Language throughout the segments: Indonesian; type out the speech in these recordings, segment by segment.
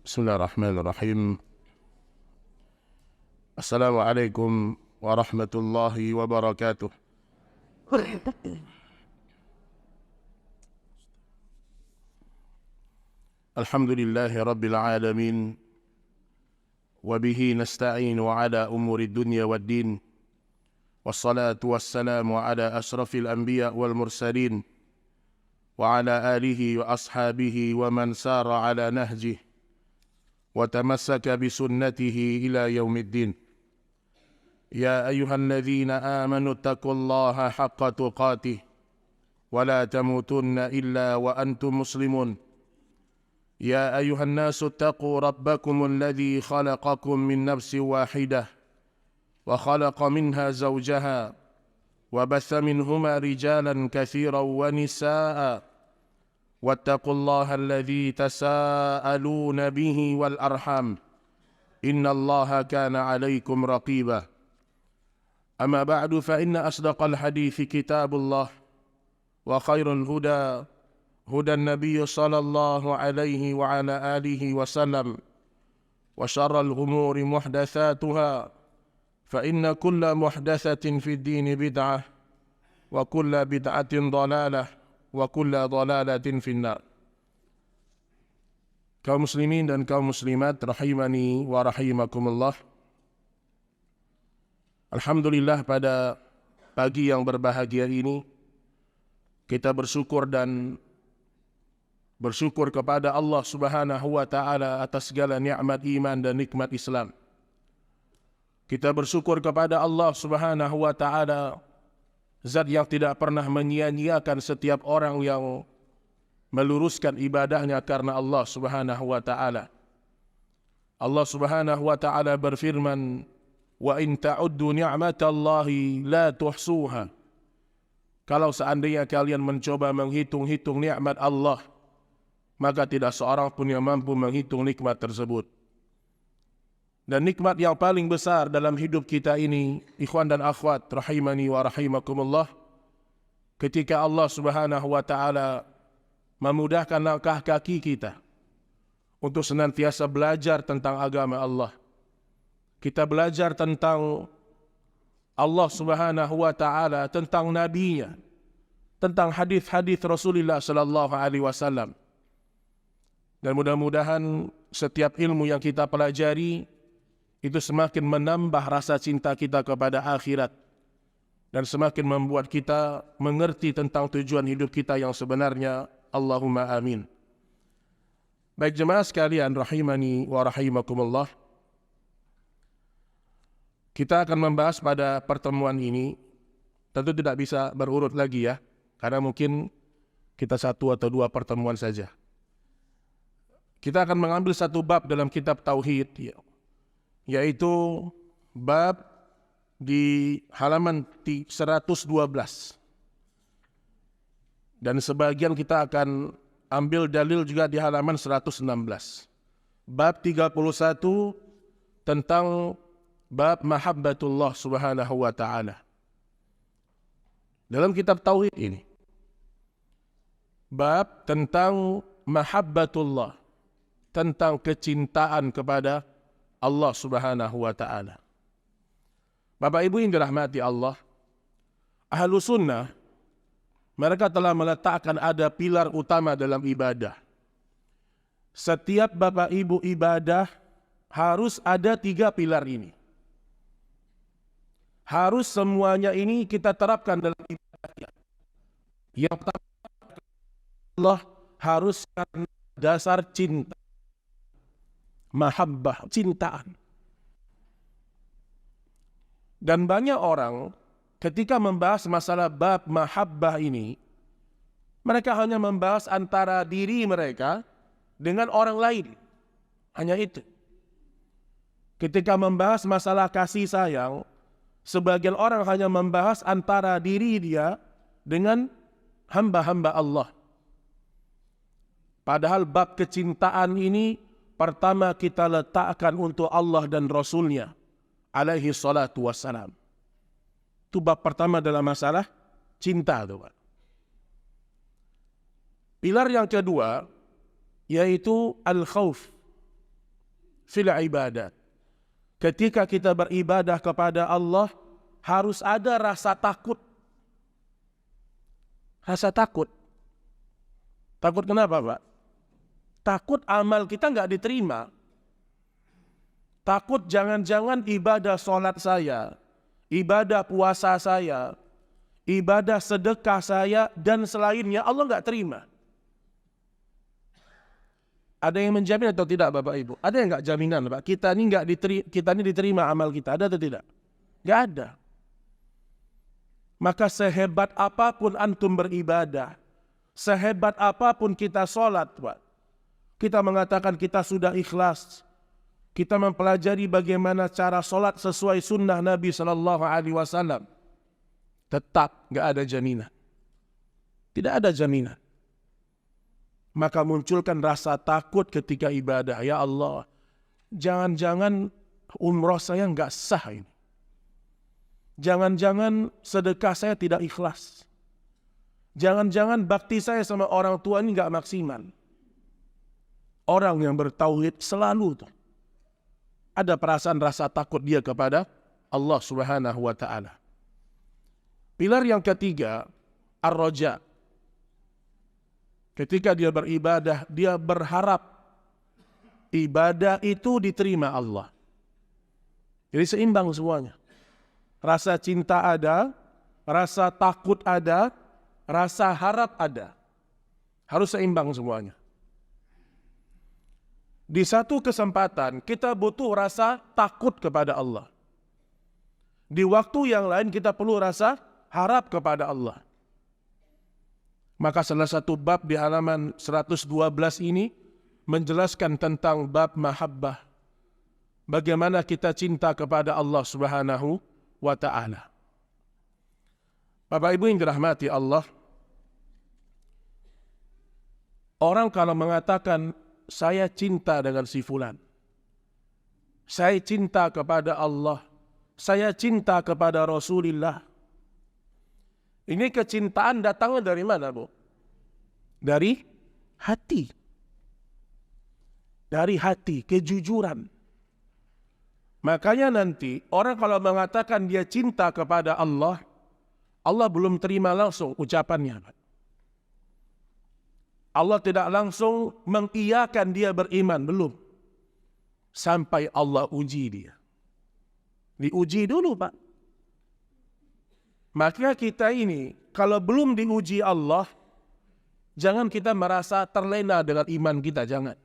Bismillahirrahmanirrahim. Assalamualaikum warahmatullahi wabarakatuh. Alhamdulillahi rabbil alamin. Wabihi nasta'inu ala umuri dunya wad din. Wassalatu wassalamu ala asrafil anbiya wal mursalin. Wa ala alihi wa ashabihi wa man sara ala nahjih. وتمسك بسنته إلى يوم الدين. يا أيها الذين آمنوا اتقوا الله حق تقاته ولا تموتن إلا وأنتم مسلمون. يا أيها الناس اتقوا ربكم الذي خلقكم من نفس واحدة وخلق منها زوجها وبث منهما رجالا كثيرا ونساء واتقوا الله الذي تساءلون به والأرحام إن الله كان عليكم رقيبا. أما بعد فإن أصدق الحديث كتاب الله وخير الهدى هدى النبي صلى الله عليه وعلى آله وسلم وشر الأمور محدثاتها فإن كل محدثة في الدين بدعة وكل بدعة ضلالة wa kulla dhalalatin finnar. Kaum muslimin dan kaum muslimat rahimani wa rahimakumullah. Alhamdulillah, pada pagi yang berbahagia ini kita bersyukur kepada Allah Subhanahu wa taala atas segala nikmat iman dan nikmat Islam. Kita bersyukur kepada Allah Subhanahu wa taala, Zat yang tidak pernah menyia-nyiakan setiap orang yang meluruskan ibadahnya karena Allah Subhanahu wa ta'ala. Allah Subhanahu wa ta'ala berfirman, "Wa in ta'uddu ni'matallahi la tuhsuha." Kalau seandainya kalian mencoba menghitung-hitung nikmat Allah, maka tidak seorang pun yang mampu menghitung nikmat tersebut. Dan nikmat yang paling besar dalam hidup kita ini, ikhwan dan akhwat rahimani wa rahimakumullah, ketika Allah Subhanahu wa taala memudahkan langkah kaki kita untuk senantiasa belajar tentang agama Allah. Kita belajar tentang Allah Subhanahu wa taala, tentang nabinya, tentang hadis-hadis Rasulullah sallallahu alaihi wasallam. Dan mudah-mudahan setiap ilmu yang kita pelajari itu semakin menambah rasa cinta kita kepada akhirat dan semakin membuat kita mengerti tentang tujuan hidup kita yang sebenarnya. Allahumma amin. Baik jemaah sekalian rahimani wa rahimakumullah, kita akan membahas pada pertemuan ini, tentu tidak bisa berurut lagi ya, karena mungkin kita satu atau dua pertemuan saja. Kita akan mengambil satu bab dalam kitab Tauhid, yaitu bab di halaman 112. Dan sebagian kita akan ambil dalil juga di halaman 116. Bab 31 tentang bab mahabbatullah subhanahu wa ta'ala. Dalam kitab Tauhid ini, bab tentang mahabbatullah, tentang kecintaan kepada Allah Subhanahu wa ta'ala. Bapak Ibu yang dirahmati Allah, Ahlu Sunnah, mereka telah meletakkan ada pilar utama dalam ibadah. Setiap Bapak Ibu ibadah harus ada 3 pilar ini. Harus semuanya ini kita terapkan dalam ibadah. Yang pertama, Allah harus karena dasar cinta. Mahabbah, cintaan. Dan banyak orang ketika membahas masalah bab mahabbah ini, mereka hanya membahas antara diri mereka dengan orang lain. Hanya itu. Ketika membahas masalah kasih sayang, sebagian orang hanya membahas antara diri dia dengan hamba-hamba Allah. Padahal bab kecintaan ini pertama kita letakkan untuk Allah dan Rasulnya alaihi salatu wassalam. Itu bab pertama dalam masalah cinta. Pilar yang kedua yaitu al-khauf, fil ibadat. Ketika kita beribadah kepada Allah, harus ada rasa takut. Rasa takut. Takut kenapa, Pak? Takut amal kita nggak diterima. Takut jangan-jangan ibadah sholat saya, ibadah puasa saya, ibadah sedekah saya, dan selainnya Allah nggak terima. Ada yang menjamin atau tidak, Bapak Ibu? Ada yang nggak jaminan, Pak? Kita ini diterima amal kita, ada atau tidak? Nggak ada. Maka sehebat apapun antum beribadah, sehebat apapun kita sholat, Pak, kita mengatakan kita sudah ikhlas, kita mempelajari bagaimana cara sholat sesuai sunnah Nabi SAW, tetap nggak ada jaminan. Tidak ada jaminan. Maka munculkan rasa takut ketika ibadah. Ya Allah, jangan-jangan umroh saya nggak sah ini. Jangan-jangan sedekah saya tidak ikhlas. Jangan-jangan bakti saya sama orang tua ini nggak maksimal. Orang yang bertauhid selalu tuh ada perasaan rasa takut dia kepada Allah Subhanahu wa Ta'ala. Pilar yang ketiga, ar-raja. Ketika dia beribadah, dia berharap ibadah itu diterima Allah. Jadi seimbang semuanya. Rasa cinta ada, rasa takut ada, rasa harap ada. Harus seimbang semuanya. Di satu kesempatan kita butuh rasa takut kepada Allah. Di waktu yang lain kita perlu rasa harap kepada Allah. Maka salah satu bab di halaman 112 ini menjelaskan tentang bab mahabbah. Bagaimana kita cinta kepada Allah Subhanahu wa Ta'ala. Bapak Ibu yang dirahmati Allah, orang kalau mengatakan saya cinta dengan si fulan, saya cinta kepada Allah, saya cinta kepada Rasulullah, ini kecintaan datangnya dari mana, Bu? Dari hati. Dari hati, kejujuran. Makanya nanti orang kalau mengatakan dia cinta kepada Allah, Allah belum terima langsung ucapannya. Allah tidak langsung mengiyakan dia beriman, belum. Sampai Allah uji dia. Diuji dulu, Pak. Maka kita ini, kalau belum diuji Allah, jangan kita merasa terlena dengan iman kita, jangan.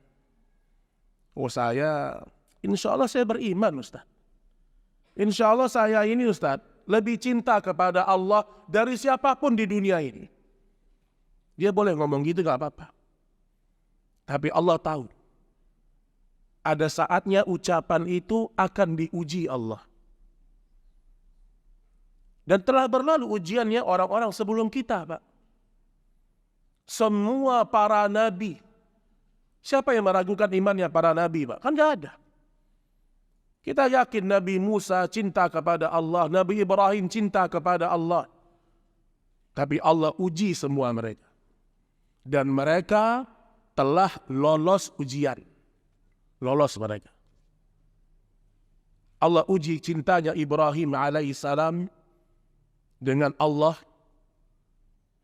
Oh saya, insya Allah saya beriman, Ustaz. Insya Allah saya ini, Ustaz, lebih cinta kepada Allah dari siapapun di dunia ini. Dia boleh ngomong gitu, gak apa-apa. Tapi Allah tahu, ada saatnya ucapan itu akan diuji Allah. Dan telah berlalu ujiannya orang-orang sebelum kita, Pak. Semua para nabi. Siapa yang meragukan imannya para nabi, Pak? Kan gak ada. Kita yakin Nabi Musa cinta kepada Allah, Nabi Ibrahim cinta kepada Allah. Tapi Allah uji semua mereka. Dan mereka telah lolos ujian. Lolos mereka. Allah uji cintanya Ibrahim alaihissalam dengan Allah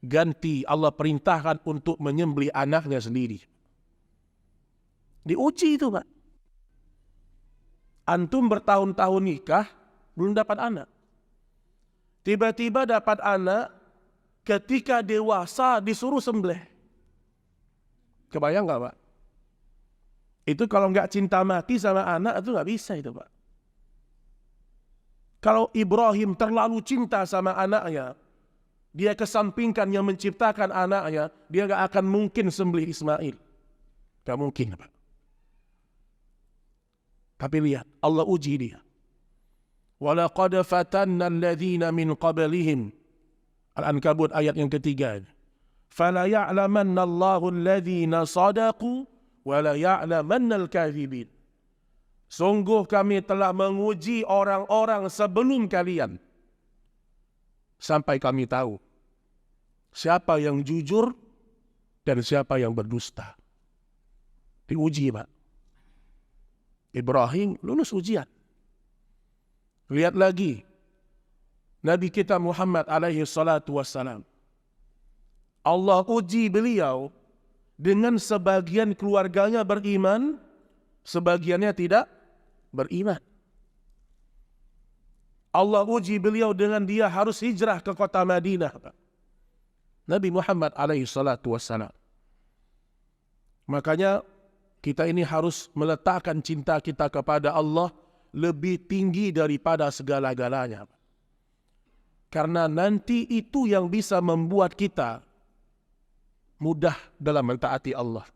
ganti, Allah perintahkan untuk menyembelih anaknya sendiri. Diuji itu, Pak. Antum bertahun-tahun nikah, belum dapat anak. Tiba-tiba dapat anak, ketika dewasa disuruh sembelih. Kebayang gak, Pak? Itu kalau nggak cinta mati sama anak, itu nggak bisa itu, Pak. Kalau Ibrahim terlalu cinta sama anaknya, dia kesampingkan yang menciptakan anaknya, dia nggak akan mungkin sembelih Ismail. Nggak mungkin, Pak. Tapi lihat, Allah uji dia. وَلَقَدْ فَتَنَّا الَّذِينَ مِنْ قَبْلِهِمْ. Al-Ankabut ayat yang ketiga. فَلَيَعْلَمَنَّ اللَّهُ الَّذِينَ صَدَقُوا وَلَيَعْلَمَنَّ الْكَاذِبِينَ. Sungguh kami telah menguji orang-orang sebelum kalian. Sampai kami tahu siapa yang jujur dan siapa yang berdusta. Diuji, Pak. Ibrahim lulus ujian. Lihat lagi Nabi kita Muhammad alaihi salatu wassalam. Allah uji beliau dengan sebagian keluarganya beriman, sebagiannya tidak beriman. Allah uji beliau dengan dia harus hijrah ke kota Madinah. Nabi Muhammad alaihi salatu wassalam. Makanya kita ini harus meletakkan cinta kita kepada Allah lebih tinggi daripada segala-galanya. Karena nanti itu yang bisa membuat kita mudah dalam mentaati Allah.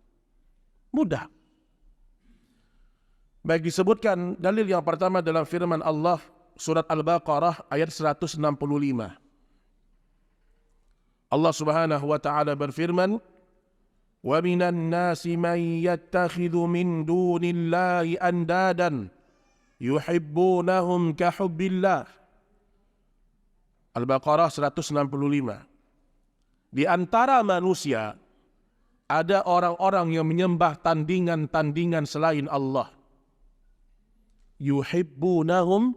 Mudah. Baik, disebutkan dalil yang pertama dalam firman Allah surat Al-Baqarah ayat 165. Allah Subhanahu wa taala berfirman, "Wa minan nasi man yattakhidhu min dunillahi andadan yuhibbunahum ka hubbillah." Al-Baqarah 165. Di antara manusia ada orang-orang yang menyembah tandingan-tandingan selain Allah. Yuhibbunahum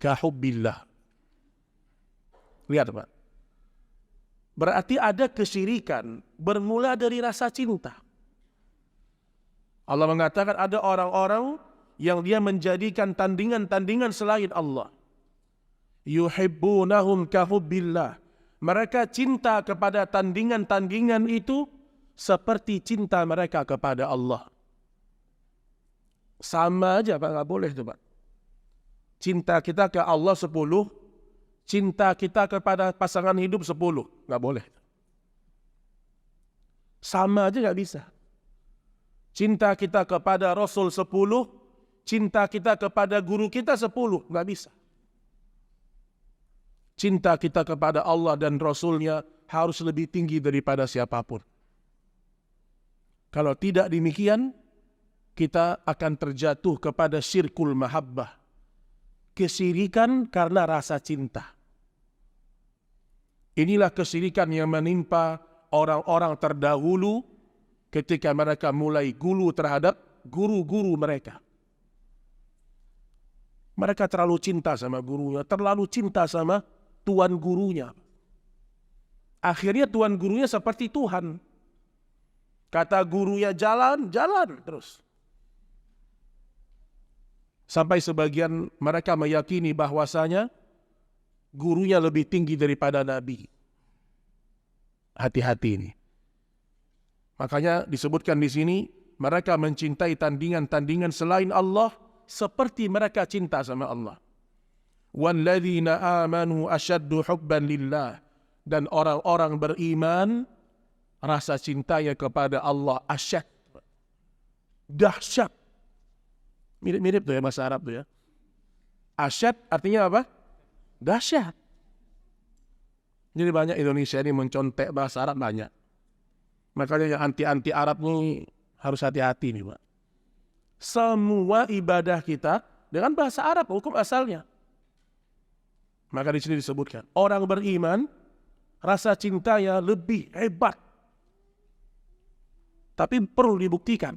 ka hubbillah. Lihat, Pak. Berarti ada kesyirikan bermula dari rasa cinta. Allah mengatakan ada orang-orang yang dia menjadikan tandingan-tandingan selain Allah. Yuhibbunahum ka hubbillah. Mereka cinta kepada tandingan-tandingan itu seperti cinta mereka kepada Allah. Sama aja, Pak, nggak boleh itu, Pak. Cinta kita ke Allah 10, cinta kita kepada pasangan hidup 10. Nggak boleh. Sama aja nggak bisa. Cinta kita kepada Rasul 10, cinta kita kepada guru kita 10. Nggak bisa. Cinta kita kepada Allah dan Rasulnya harus lebih tinggi daripada siapapun. Kalau tidak demikian, kita akan terjatuh kepada syirkul mahabbah. Kesyirikan karena rasa cinta. Inilah kesyirikan yang menimpa orang-orang terdahulu ketika mereka mulai gulu terhadap guru-guru mereka. Mereka terlalu cinta sama gurunya, terlalu cinta sama tuan gurunya. Akhirnya tuan gurunya seperti Tuhan. Kata gurunya jalan, jalan terus. Sampai sebagian mereka meyakini bahwasanya gurunya lebih tinggi daripada Nabi. Hati-hati ini. Makanya disebutkan di sini, mereka mencintai tandingan-tandingan selain Allah seperti mereka cinta sama Allah. وَالَّذِينَ آمَنُوا أَشَدُّ حُبًّا لِلَّهِ. Dan orang-orang beriman, rasa cintanya kepada Allah asyad. Dahsyat. Mirip-mirip tuh ya bahasa Arab tuh ya. Asyad artinya apa? Dahsyat. Jadi banyak Indonesia ini mencontek bahasa Arab banyak. Makanya yang anti-anti Arab ini harus hati-hati nih, Pak. Semua ibadah kita dengan bahasa Arab, hukum asalnya. Maka di sini disebutkan, orang beriman rasa cintanya lebih hebat. Tapi perlu dibuktikan.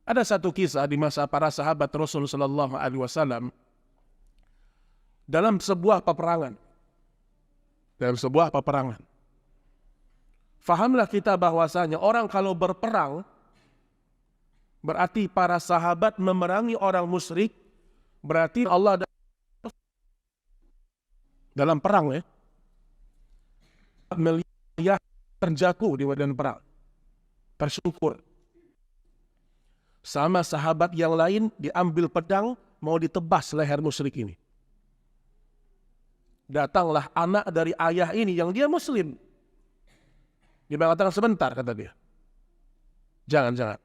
Ada satu kisah di masa para sahabat Rasul sallallahu alaihi wasallam dalam sebuah peperangan. Fahamlah kita bahwasanya orang kalau berperang berarti para sahabat memerangi orang musyrik, berarti Allah dalam perang ya, melihat terjaku di medan perang, tersyukur. Sama sahabat yang lain diambil pedang mau ditebas leher musyrik ini. Datanglah anak dari ayah ini yang dia muslim. Dia mengatakan sebentar, kata dia. Jangan.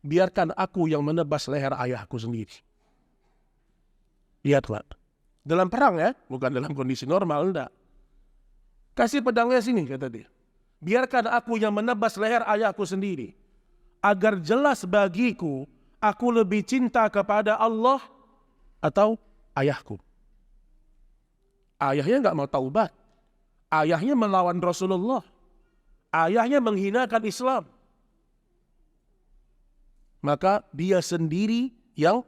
Biarkan aku yang menebas leher ayahku sendiri. Lihatlah. Dalam perang ya, bukan dalam kondisi normal, enggak. Kasih pedangnya sini, kata dia. Biarkan aku yang menebas leher ayahku sendiri. Agar jelas bagiku, aku lebih cinta kepada Allah atau ayahku. Ayahnya enggak mau taubat. Ayahnya melawan Rasulullah. Ayahnya menghinakan Islam. Maka dia sendiri yang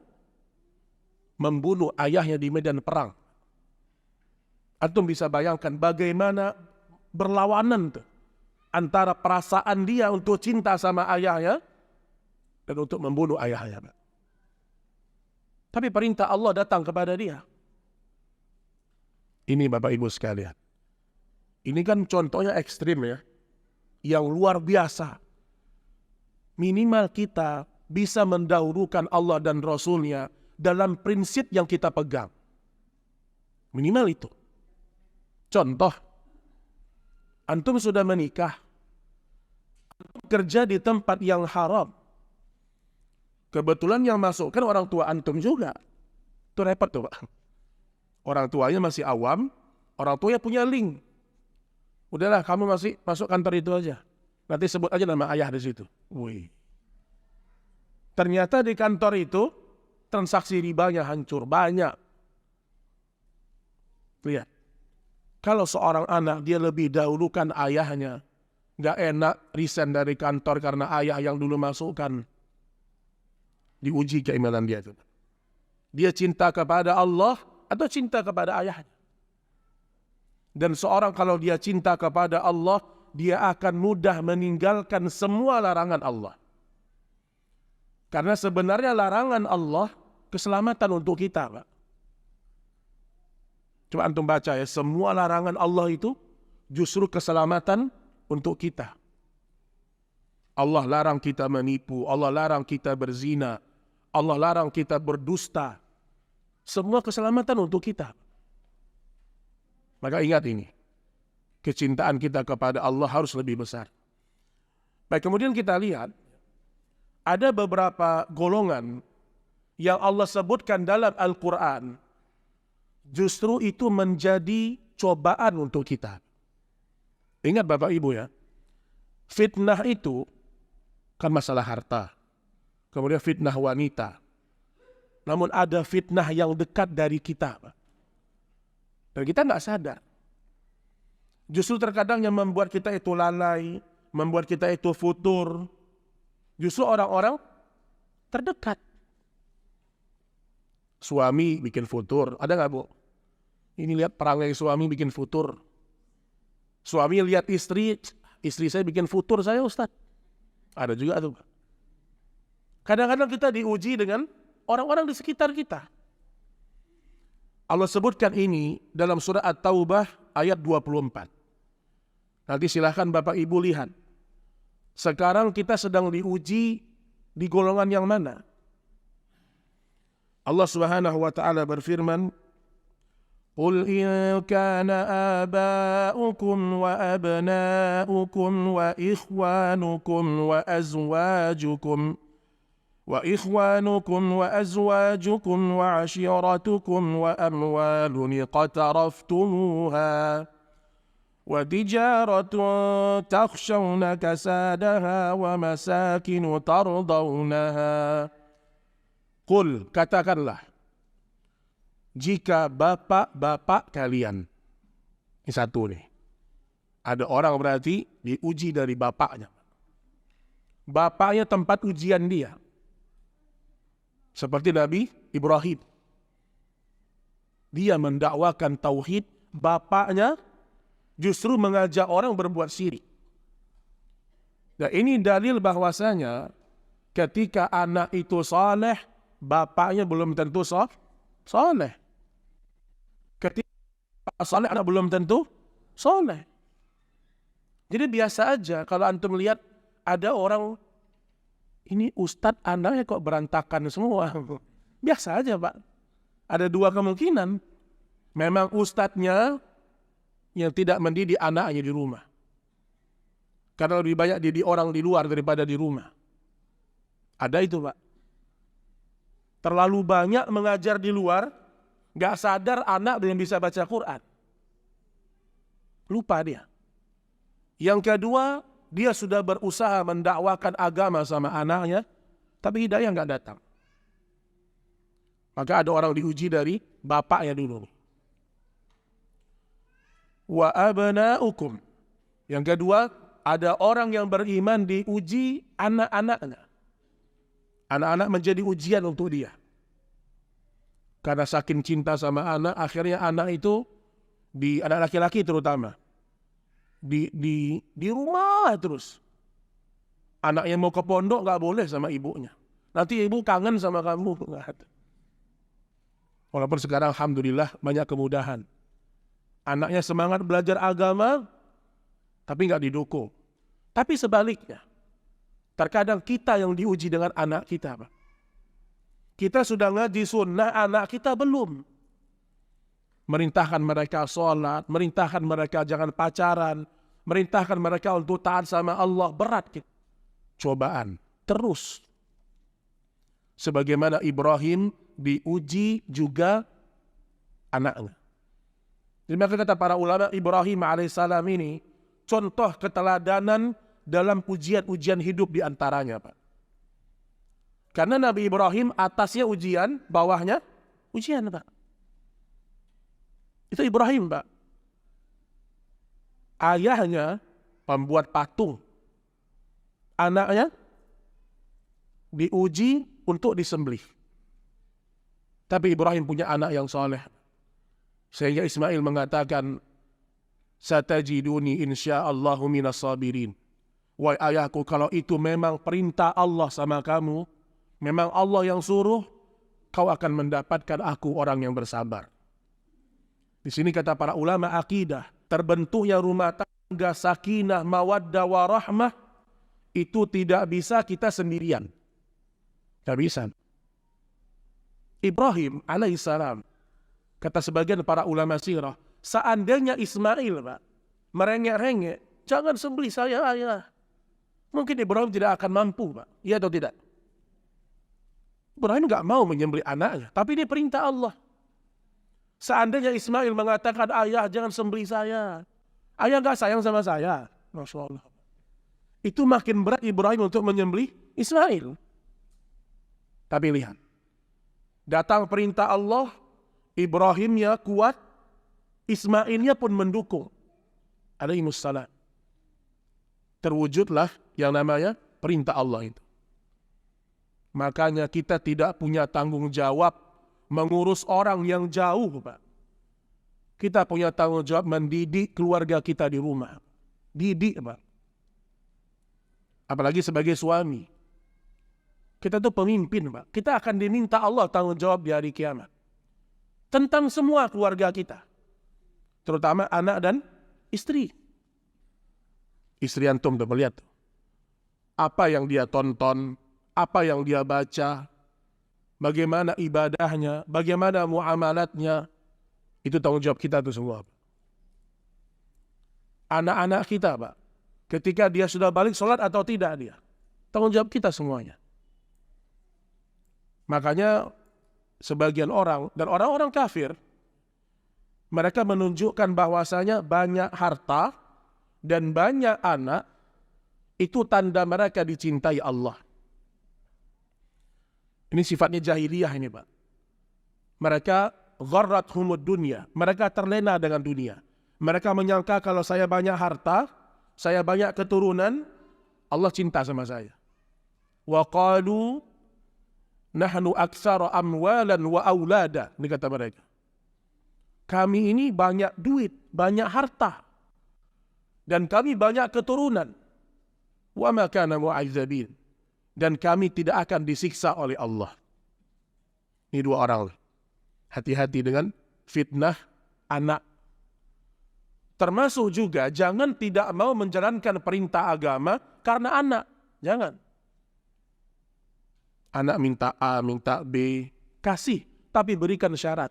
membunuh ayahnya di medan perang. Antum bisa bayangkan bagaimana berlawanan tuh antara perasaan dia untuk cinta sama ayahnya dan untuk membunuh ayahnya. Tapi perintah Allah datang kepada dia. Ini Bapak Ibu sekalian. Ini kan contohnya ekstrim ya. Yang luar biasa. Minimal kita bisa mendahulukan Allah dan Rasulnya dalam prinsip yang kita pegang. Minimal itu. Contoh, antum sudah menikah, antum kerja di tempat yang haram. Kebetulan yang masuk kan orang tua antum juga. Itu repot tuh Pak. Orang tuanya masih awam, orang tuanya punya link. Udahlah kamu masih masuk kantor itu aja. Nanti sebut aja nama ayah di situ. Wih. Ternyata di kantor itu transaksi ribanya hancur banyak. Lihat. Kalau seorang anak dia lebih dahulukan ayahnya, nggak enak resign dari kantor karena ayah yang dulu masukkan. Diuji keimanan dia itu. Dia cinta kepada Allah atau cinta kepada ayahnya. Dan seorang kalau dia cinta kepada Allah, dia akan mudah meninggalkan semua larangan Allah. Karena sebenarnya larangan Allah keselamatan untuk kita, Pak. Coba antum baca ya, semua larangan Allah itu justru keselamatan untuk kita. Allah larang kita menipu, Allah larang kita berzina, Allah larang kita berdusta. Semua keselamatan untuk kita. Maka ingat ini, kecintaan kita kepada Allah harus lebih besar. Baik, kemudian kita lihat, ada beberapa golongan yang Allah sebutkan dalam Al-Quran, justru itu menjadi cobaan untuk kita. Ingat Bapak Ibu ya, fitnah itu kan masalah harta. Kemudian fitnah wanita. Namun ada fitnah yang dekat dari kita. Dan kita nggak sadar. Justru terkadang yang membuat kita itu lalai, membuat kita itu futur, justru orang-orang terdekat. Suami bikin futur, ada nggak Bu? Ini lihat perangai suami bikin futur. Suami lihat istri saya bikin futur saya Ustaz. Ada juga tuh. Kadang-kadang kita diuji dengan orang-orang di sekitar kita. Allah sebutkan ini dalam surah At-Taubah ayat 24. Nanti silahkan Bapak Ibu lihat. Sekarang kita sedang diuji di golongan yang mana? Allah Subhanahu wa taala berfirman, "Qul in kana aba'ukum wa abna'ukum wa ikhwanukum wa azwajukum وأزواجكم وعشيرتكم وأموال اقترفتموها وتجارة تخشون كسادها ومساكن ترضونها." Qul, katakanlah, jika bapak-bapak kalian, ini satu nih, ada orang berarti diuji dari bapaknya. Bapaknya tempat ujian dia. Seperti Nabi Ibrahim. Dia mendakwakan tauhid, bapaknya justru mengajak orang berbuat syirik. Dan ini dalil bahwasanya ketika anak itu saleh, bapaknya belum tentu saleh. Ketika saleh, anak belum tentu saleh. Jadi biasa aja kalau antum lihat ada orang, ini ustadz anaknya kok berantakan semua. Biasa aja Pak. Ada dua kemungkinan. Memang ustadznya yang tidak mendidik anaknya di rumah. Karena lebih banyak didik orang di luar daripada di rumah. Ada itu Pak. Terlalu banyak mengajar di luar, gak sadar anak belum bisa baca Quran. Lupa dia. Yang kedua, dia sudah berusaha mendakwakan agama sama anaknya, tapi hidayah nggak datang. Maka ada orang diuji dari bapaknya dulu. Wa abna'ukum. Yang kedua, ada orang yang beriman diuji anak-anaknya. Anak-anak menjadi ujian untuk dia. Karena saking cinta sama anak, akhirnya anak itu, anak laki-laki terutama, di rumah terus. Anak yang mau ke pondok nggak boleh sama ibunya. Nanti ibu kangen sama kamu. Walaupun sekarang alhamdulillah banyak kemudahan. Anaknya semangat belajar agama, tapi nggak didukung. Tapi sebaliknya, terkadang kita yang diuji dengan anak kita, Pak. Kita sudah ngaji sunnah, anak kita belum. Merintahkan mereka sholat, merintahkan mereka jangan pacaran, merintahkan mereka untuk taat sama Allah, berat gitu. Cobaan terus. Sebagaimana Ibrahim diuji juga anaknya. Jadi maka kata para ulama, Ibrahim alaihissalam ini contoh keteladanan dalam ujian-ujian hidup diantaranya, Pak. Karena Nabi Ibrahim atasnya ujian, bawahnya ujian, Pak. Itu Ibrahim, Pak. Ayahnya pembuat patung. Anaknya diuji untuk disembelih. Tapi Ibrahim punya anak yang soleh. Sehingga Ismail mengatakan, satajiduni insyaallahu minas sabirin. Wahai ayahku, kalau itu memang perintah Allah sama kamu, memang Allah yang suruh, kau akan mendapatkan aku orang yang bersabar. Di sini kata para ulama akidah, terbentuknya rumah tangga sakinah, mawaddah, warahmah, itu tidak bisa kita sendirian. Tidak bisa. Ibrahim alaihissalam, kata sebagian para ulama sirah, seandainya Ismail, Pak, merengek-rengek, jangan sembelih saya, ayah. Mungkin Ibrahim tidak akan mampu, Pak. Iya atau tidak? Ibrahim nggak mau menyembelih anaknya, tapi ini perintah Allah. Seandainya Ismail mengatakan, ayah jangan sembelih saya, ayah nggak sayang sama saya, Masya Allah. Itu makin berat Ibrahim untuk menyembelih Ismail. Tapi lihat, datang perintah Allah, Ibrahimnya kuat, Ismailnya pun mendukung. Alaihissalam. Terwujudlah yang namanya perintah Allah itu. Makanya kita tidak punya tanggung jawab mengurus orang yang jauh, Pak. Kita punya tanggung jawab mendidik keluarga kita di rumah. Didik, Pak. Apalagi sebagai suami. Kita tuh pemimpin, Pak. Kita akan diminta Allah tanggung jawab di hari kiamat. Tentang semua keluarga kita. Terutama anak dan istri. Istri antum tuh melihat tuh. Apa yang dia tonton, apa yang dia baca, bagaimana ibadahnya, bagaimana muamalatnya, itu tanggung jawab kita tuh semua. Anak-anak kita, Pak, ketika dia sudah balik sholat atau tidak dia, tanggung jawab kita semuanya. Makanya sebagian orang dan orang-orang kafir, mereka menunjukkan bahwasanya banyak harta dan banyak anak itu tanda mereka dicintai Allah. Ini sifatnya jahiliyah ini, Pak. Mereka gharrathumud dunya, mereka terlena dengan dunia. Mereka menyangka kalau saya banyak harta, saya banyak keturunan, Allah cinta sama saya. Wa qalu nahnu aktsara amwalan wa aulada, ini kata mereka. Kami ini banyak duit, banyak harta, dan kami banyak keturunan. Wa ma kana mu'azzabin, dan kami tidak akan disiksa oleh Allah. Ini dua orang. Hati-hati dengan fitnah anak. Termasuk juga jangan tidak mau menjalankan perintah agama karena anak. Jangan. Anak minta A, minta B, kasih, tapi berikan syarat.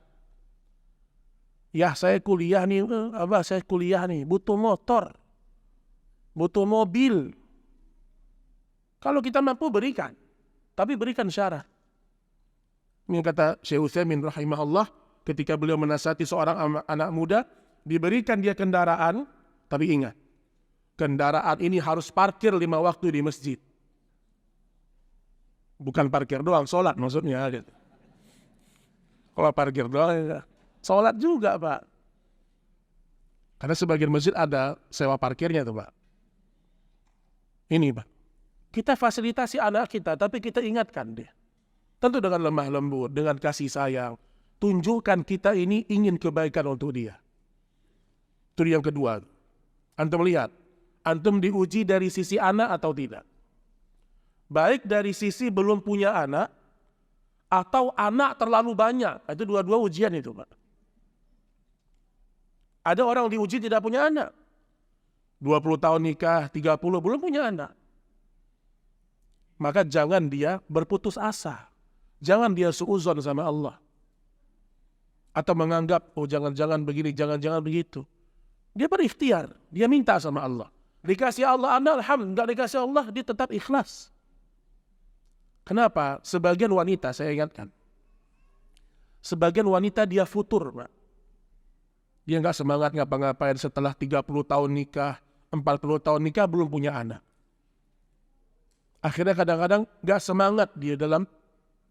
Ya saya kuliah nih, saya kuliah nih, butuh motor, butuh mobil. Kalau kita mampu berikan, tapi berikan syarat. Ini kata Syekh Utsaimin rahimahullah, ketika beliau menasihati seorang anak muda, diberikan dia kendaraan, tapi ingat, kendaraan ini harus parkir 5 waktu di masjid. Bukan parkir doang, sholat maksudnya. Kalau parkir doang, sholat juga, Pak. Karena sebagian masjid ada sewa parkirnya tuh, Pak. Ini, Pak. Kita fasilitasi anak kita, tapi kita ingatkan dia. Tentu dengan lemah lembut, dengan kasih sayang. Tunjukkan kita ini ingin kebaikan untuk dia. Itu yang kedua. Antum lihat, antum diuji dari sisi anak atau tidak. Baik dari sisi belum punya anak, atau anak terlalu banyak. Itu dua-dua ujian itu, Pak. Ada orang diuji tidak punya anak. 20 tahun nikah, 30 belum punya anak. Maka jangan dia berputus asa. Jangan dia suuzon sama Allah. Atau menganggap, oh jangan-jangan begini, jangan-jangan begitu. Dia berikhtiar, dia minta sama Allah. Dikasih Allah anak, alhamdulillah. Enggak dikasih Allah, dia tetap ikhlas. Kenapa? Sebagian wanita, saya ingatkan. Sebagian wanita dia futur, Pak. Dia nggak semangat ngapa-ngapain setelah 30 tahun nikah, 40 tahun nikah belum punya anak. Akhirnya kadang-kadang nggak semangat dia dalam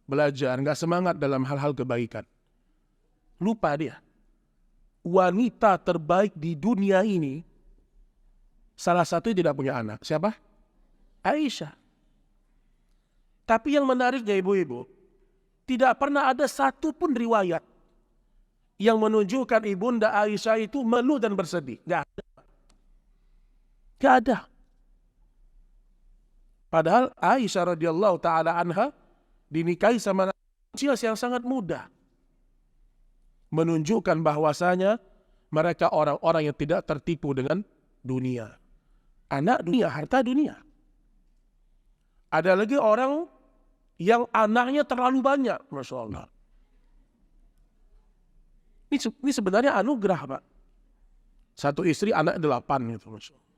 belajar, nggak semangat dalam hal-hal kebaikan. Lupa dia. Wanita terbaik di dunia ini, salah satu tidak punya anak. Siapa? Aisyah. Tapi yang menariknya ibu-ibu, tidak pernah ada satupun riwayat yang menunjukkan ibunda Aisyah itu mengeluh dan bersedih. Nggak ada. Nggak ada. Padahal Aisyah radhiyallahu taala anha dinikahi sama usia yang sangat muda. Menunjukkan bahwasanya mereka orang-orang yang tidak tertipu dengan dunia. Anak dunia, harta dunia. Ada lagi orang yang anaknya terlalu banyak, Masya Allah. Ini sebenarnya anugerah, Pak. Satu istri anak 8 gitu, Masya Allah.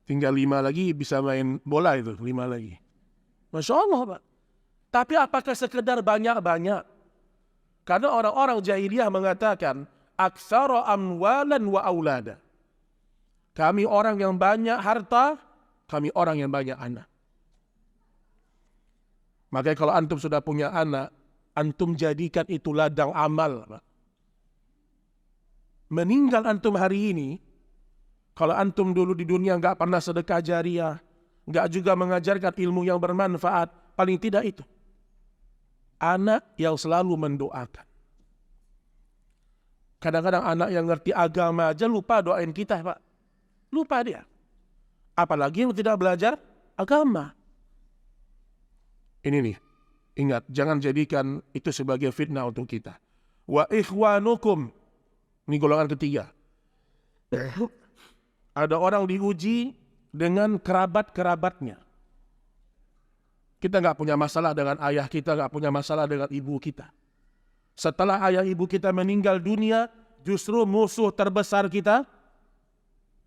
Tinggal 5 lagi bisa main bola itu, 5 lagi. Masya Allah, Pak. Tapi apakah sekedar banyak-banyak? Karena orang-orang jahiliyah mengatakan, aksara amwalan wa aulada. Kami orang yang banyak harta, kami orang yang banyak anak. Makanya kalau antum sudah punya anak, antum jadikan itu ladang amal, Pak. Meninggal antum hari ini, kalau antum dulu di dunia nggak pernah sedekah jariah, nggak juga mengajarkan ilmu yang bermanfaat, paling tidak itu. Anak yang selalu mendoakan. Kadang-kadang anak yang ngerti agama aja lupa doain kita, Pak. Lupa dia. Apalagi yang tidak belajar agama. Ini nih, ingat, jangan jadikan itu sebagai fitnah untuk kita. Wa ikhwanukum. Ini golongan ketiga. Ada orang diuji dengan kerabat-kerabatnya. Kita nggak punya masalah dengan ayah kita, nggak punya masalah dengan ibu kita. Setelah ayah ibu kita meninggal dunia, justru musuh terbesar kita,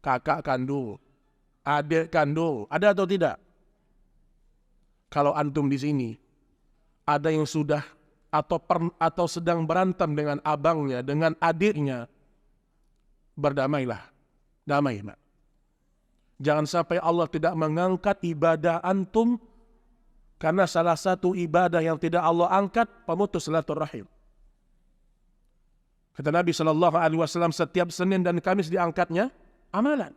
kakak kandung, adik kandung. Ada atau tidak? Kalau antum di sini, ada yang sudah atau sedang berantem dengan abangnya, dengan adiknya, berdamailah. Damai, Pak. Jangan sampai Allah tidak mengangkat ibadah antum karena salah satu ibadah yang tidak Allah angkat pemutus silaturahim. Kata Nabi SAW, setiap Senin dan Kamis diangkatnya amalan.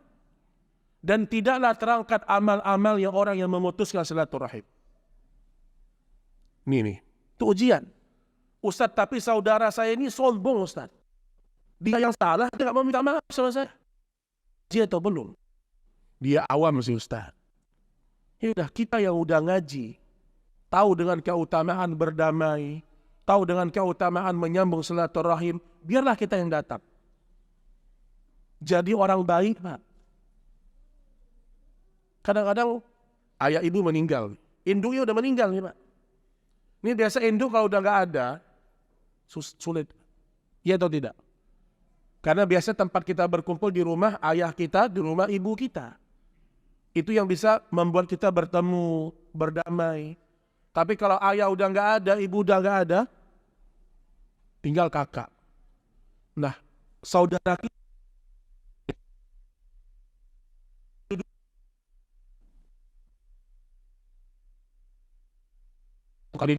Dan tidaklah terangkat amal-amal yang orang yang memutuskan silaturahim. Ini itu ujian. Ustadz, tapi saudara saya ini sombong, Ustadz. Dia yang salah, dia nggak mau minta maaf sama saya. Dia atau belum? Dia awam sih, Ustaz. Ya udah, kita yang udah ngaji, tahu dengan keutamaan berdamai, tahu dengan keutamaan menyambung silaturahim, biarlah kita yang datang. Jadi orang baik, Pak. Kadang-kadang ayah ibu meninggal, induknya udah meninggal nih, Pak. Ini biasa induk kalau udah nggak ada, sulit. Iya atau tidak? Karena biasa tempat kita berkumpul di rumah ayah kita, di rumah ibu kita. Itu yang bisa membuat kita bertemu, berdamai. Tapi kalau ayah udah nggak ada, ibu udah nggak ada, tinggal kakak. Nah, saudara kita kali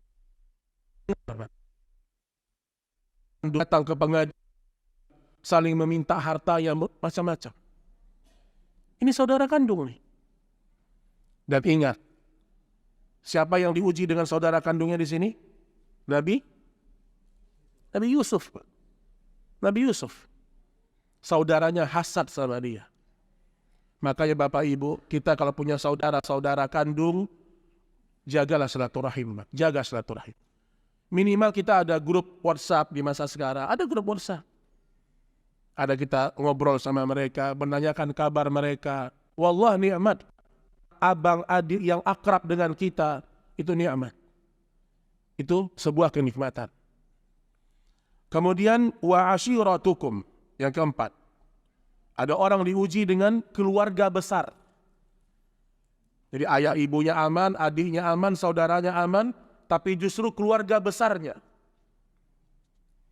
datang ke pengadilan, saling meminta harta yang macam-macam. Ini saudara kandung nih. Dan ingat, siapa yang diuji dengan saudara kandungnya di sini? Nabi Yusuf. Nabi Yusuf. Saudaranya hasad sama dia. Makanya Bapak Ibu, kita kalau punya saudara kandung, jagalah silaturahim. Jaga silaturahim. Minimal kita ada grup WhatsApp di masa sekarang. Ada grup WhatsApp. Ada kita ngobrol sama mereka, menanyakan kabar mereka. Wallah nikmat. Abang adik yang akrab dengan kita, itu nikmat. Itu sebuah kenikmatan. Kemudian wa ashiratukum, yang keempat. Ada orang diuji dengan keluarga besar. Jadi ayah ibunya aman, adiknya aman, saudaranya aman, tapi justru keluarga besarnya.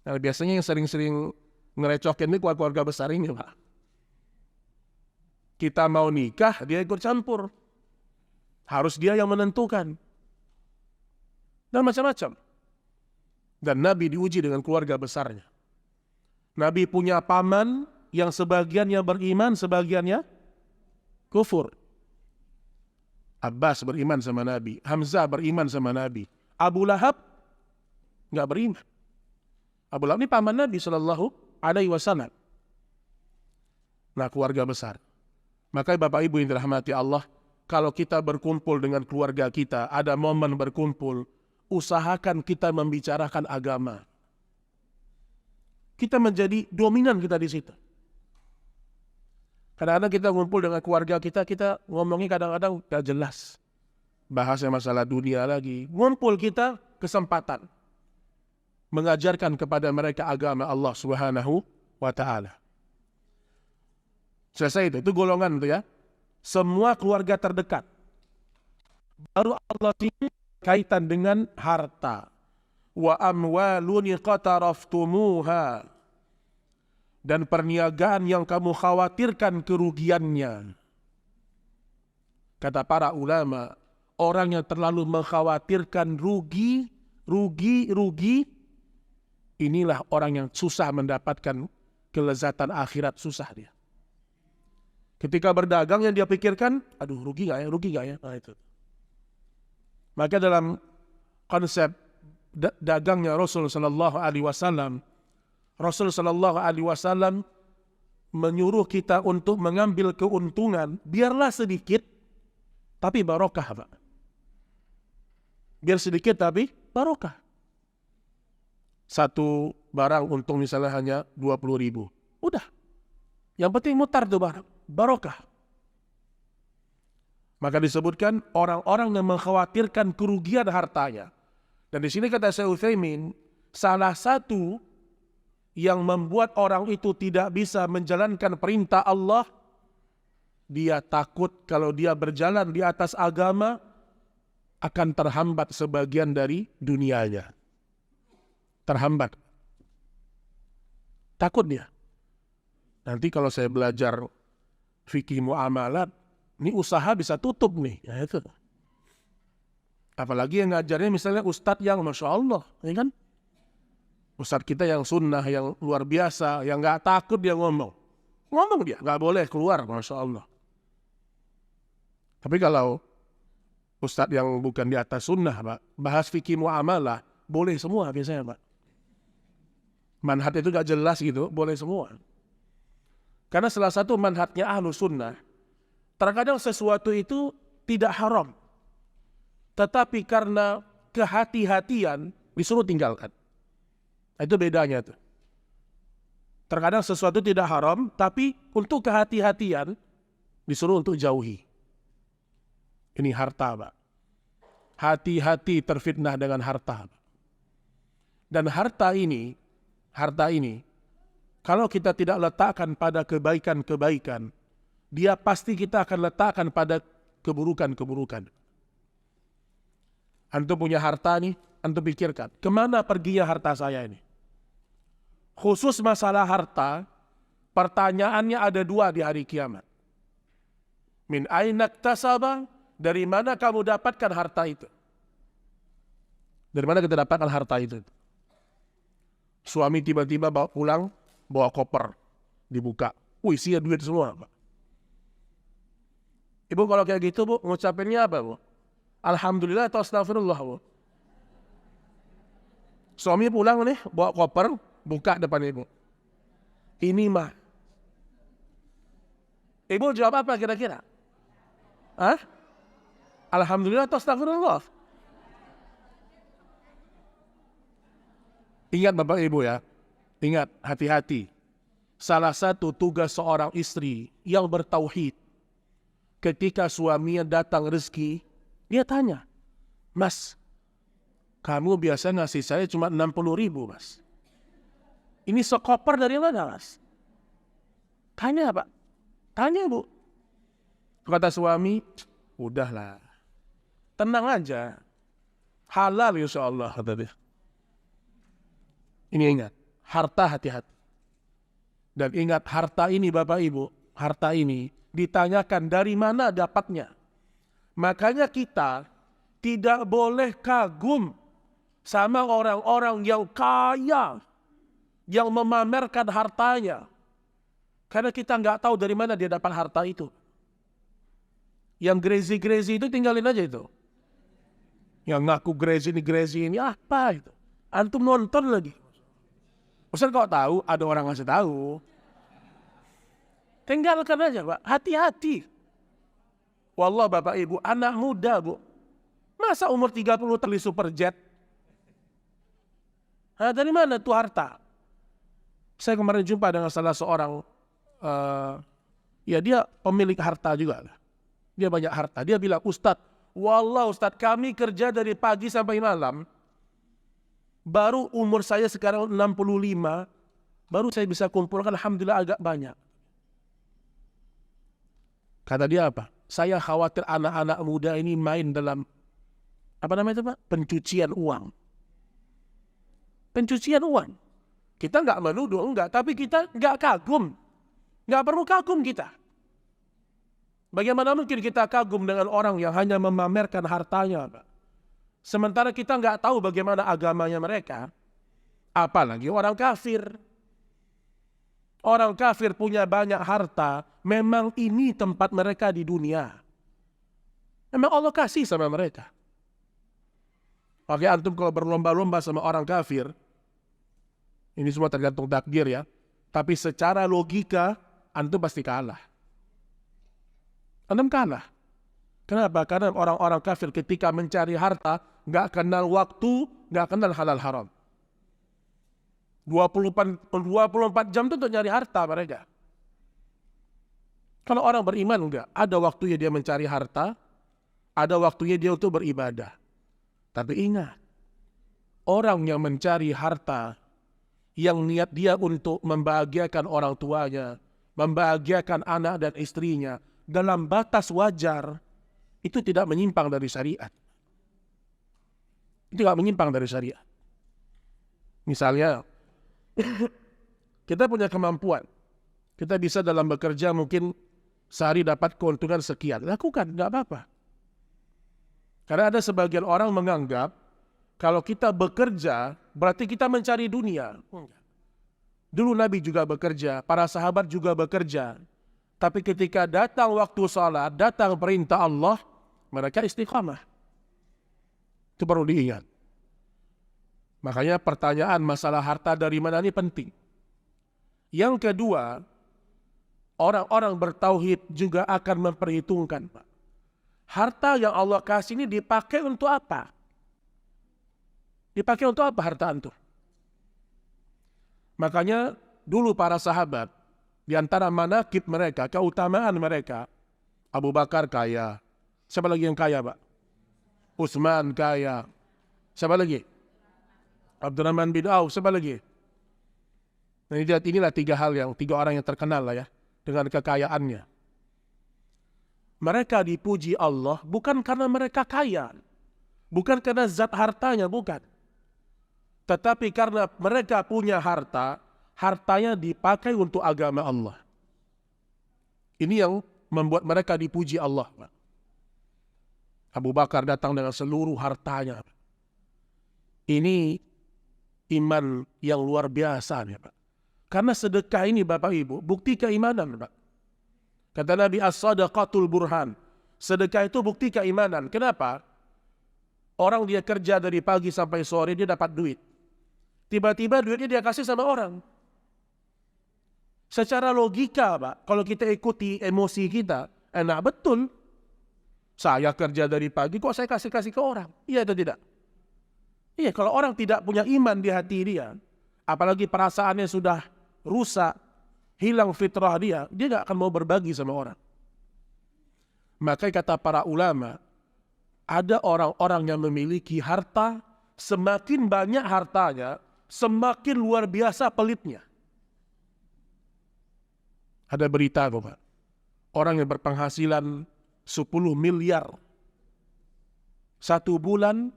Nah, biasanya yang sering-sering ngerecokin ini keluarga besar ini, Pak. Kita mau nikah, dia ikut campur. Harus dia yang menentukan. Dan macam-macam. Dan Nabi diuji dengan keluarga besarnya. Nabi punya paman yang sebagiannya beriman, sebagiannya kufur. Abbas beriman sama Nabi, Hamzah beriman sama Nabi, Abu Lahab nggak beriman. Abu Lahab ini paman Nabi Shallallahu Alaihi Wasallam. Nah, keluarga besar. Makanya Bapak Ibu yang dirahmati Allah, kalau kita berkumpul dengan keluarga kita, ada momen berkumpul, usahakan kita membicarakan agama. Kita menjadi dominan kita di situ. Kadang-kadang kita ngumpul dengan keluarga kita ngomongnya kadang-kadang gak jelas. Bahasnya masalah dunia lagi. Ngumpul kita kesempatan mengajarkan kepada mereka agama Allah Subhanahu wa Ta'ala. Selesai itu golongan itu ya. Semua keluarga terdekat. Baru Allah ini kaitan dengan harta. Wa amwalun qataraftumuha. Dan perniagaan yang kamu khawatirkan kerugiannya. Kata para ulama, orang yang terlalu mengkhawatirkan rugi, inilah orang yang susah mendapatkan kelezatan akhirat, susah dia. Ketika berdagang yang dia pikirkan, aduh rugi gak ya? Nah, itu. Maka dalam konsep dagangnya Rasul Sallallahu Alaihi Wasallam, Rasul Sallallahu Alaihi Wasallam menyuruh kita untuk mengambil keuntungan, biarlah sedikit, tapi barokah, Pak. Biar sedikit tapi barokah. Satu barang untung misalnya hanya 20.000, udah. Yang penting mutar tuh barang, barokah. Maka disebutkan orang-orang yang mengkhawatirkan kerugian hartanya. Dan di sini kata Syekh Utsaimin, salah satu yang membuat orang itu tidak bisa menjalankan perintah Allah, dia takut kalau dia berjalan di atas agama akan terhambat sebagian dari dunianya. Terhambat. Takut dia. Nanti kalau saya belajar fikih muamalat, ini usaha bisa tutup nih. Ya itu. Apalagi yang ngajarnya misalnya ustadz yang Masya Allah, ya kan? Ustadz kita yang sunnah, yang luar biasa, yang gak takut dia ngomong. Ngomong dia, gak boleh keluar, Masya Allah. Tapi kalau ustadz yang bukan di atas sunnah, Pak, bahas fikih muamalah, boleh semua biasanya, Pak. Manhaj itu gak jelas gitu, boleh semua. Karena salah satu manhajnya ahlu sunnah, terkadang sesuatu itu tidak haram. Tetapi karena kehati-hatian, disuruh tinggalkan. Itu bedanya tuh. Terkadang sesuatu tidak haram, tapi untuk kehati-hatian disuruh untuk jauhi. Ini harta, Pak. Hati-hati terfitnah dengan harta. Dan harta ini, kalau kita tidak letakkan pada kebaikan-kebaikan, dia pasti kita akan letakkan pada keburukan-keburukan. Antum punya harta nih, antum pikirkan, kemana perginya harta saya ini? Khusus masalah harta, pertanyaannya ada dua di hari kiamat. Min aina iktasaba, dari mana kamu dapatkan harta itu? Dari mana kita dapatkan harta itu? Suami tiba-tiba bawa pulang, bawa koper, dibuka. Isinya duit semua, Pak. Ibu kalau kayak gitu Bu, ngucapinnya apa Bu? Alhamdulillah atau astagfirullah Bu? Suami pulang nih, bawa koper, buka depan ibu. Ini mah. Ibu jawab apa kira-kira? Hah? Alhamdulillah atau astagfirullah? Ingat Bapak Ibu ya, ingat hati-hati. Salah satu tugas seorang istri yang bertauhid, ketika suaminya datang rezeki, dia tanya, Mas, kamu biasa ngasih saya cuma 60.000 Mas. Ini sekoper dari mana Mas? Tanya Pak, tanya Bu. Kata suami, udahlah, tenang aja, halal insya Allah, kata dia. Ini ingat, harta hati-hati. Dan ingat harta ini Bapak Ibu, harta ini ditanyakan dari mana dapatnya. Makanya kita tidak boleh kagum sama orang-orang yang kaya, yang memamerkan hartanya. Karena kita nggak tahu dari mana dia dapat harta itu. Yang grezi-grezi itu tinggalin aja itu. Yang ngaku grezi ini apa itu? Antum nonton lagi. Ustaz kau tahu, ada orang ngasih tahu. Tinggalkan aja Pak, hati-hati. Wallah Bapak Ibu, anak muda Bu. Masa umur 30 beli superjet? Nah, dari mana tuh harta? Saya kemarin jumpa dengan salah seorang, ya dia pemilik harta juga. Dia banyak harta. Dia bilang, Ustadz, wallah Ustadz kami kerja dari pagi sampai malam. Baru umur saya sekarang 65, baru saya bisa kumpulkan alhamdulillah agak banyak. Kata dia apa? Saya khawatir anak-anak muda ini main dalam, apa namanya itu Pak? Pencucian uang. Pencucian uang. Kita nggak menuduh, enggak. Tapi kita nggak kagum. Nggak perlu kagum kita. Bagaimana mungkin kita kagum dengan orang yang hanya memamerkan hartanya Pak? Sementara kita nggak tahu bagaimana agamanya mereka, apalagi orang kafir. Orang kafir punya banyak harta, memang ini tempat mereka di dunia. Memang Allah kasih sama mereka. Oke, antum kalau berlomba-lomba sama orang kafir, ini semua tergantung takdir ya. Tapi secara logika, antum pasti kalah. Antum kalah. Kenapa? Karena orang-orang kafir ketika mencari harta, nggak kenal waktu, nggak kenal halal haram. 24 jam itu untuk nyari harta mereka. Kalau orang beriman enggak, ada waktunya dia mencari harta, ada waktunya dia untuk beribadah. Tapi ingat, orang yang mencari harta, yang niat dia untuk membahagiakan orang tuanya, membahagiakan anak dan istrinya, dalam batas wajar, itu tidak menyimpang dari syariat. Itu tidak menyimpang dari syariat. Misalnya, kita punya kemampuan. Kita bisa dalam bekerja mungkin sehari dapat keuntungan sekian. Lakukan, tidak apa-apa. Karena ada sebagian orang menganggap, kalau kita bekerja, berarti kita mencari dunia. Dulu Nabi juga bekerja, para sahabat juga bekerja. Tapi ketika datang waktu salat, datang perintah Allah, mereka istiqamah. Itu perlu diingat. Makanya pertanyaan masalah harta dari mana ini penting. Yang kedua, orang-orang bertauhid juga akan memperhitungkan, Pak. Harta yang Allah kasih ini dipakai untuk apa? Dipakai untuk apa harta antum? Makanya dulu para sahabat, di antara manaqib mereka, keutamaan mereka, Abu Bakar kaya. Siapa lagi yang kaya, Pak? Utsman kaya. Siapa lagi? Abdurrahman bin Auf. Siapa lagi? Nah, inilah tiga orang yang terkenal lah ya, dengan kekayaannya. Mereka dipuji Allah bukan karena mereka kaya, bukan karena zat hartanya, bukan. Tetapi karena mereka punya harta, hartanya dipakai untuk agama Allah. Ini yang membuat mereka dipuji Allah, Pak. Abu Bakar datang dengan seluruh hartanya. Ini iman yang luar biasa, ya, Pak. Karena sedekah ini, Bapak Ibu, bukti keimanan, Pak. Kata Nabi, as-sadaqatul burhan. Sedekah itu bukti keimanan. Kenapa? Orang dia kerja dari pagi sampai sore, dia dapat duit. Tiba-tiba duitnya dia kasih sama orang. Secara logika, Pak, kalau kita ikuti emosi kita, enak betul. Saya kerja dari pagi, kok saya kasih-kasih ke orang? Iya atau tidak? Iya, kalau orang tidak punya iman di hati dia, apalagi perasaannya sudah rusak, hilang fitrah dia gak akan mau berbagi sama orang. Maka kata para ulama, ada orang-orang yang memiliki harta, semakin banyak hartanya, semakin luar biasa pelitnya. Ada berita kok, Pak. Orang yang berpenghasilan 10 miliar. 1 bulan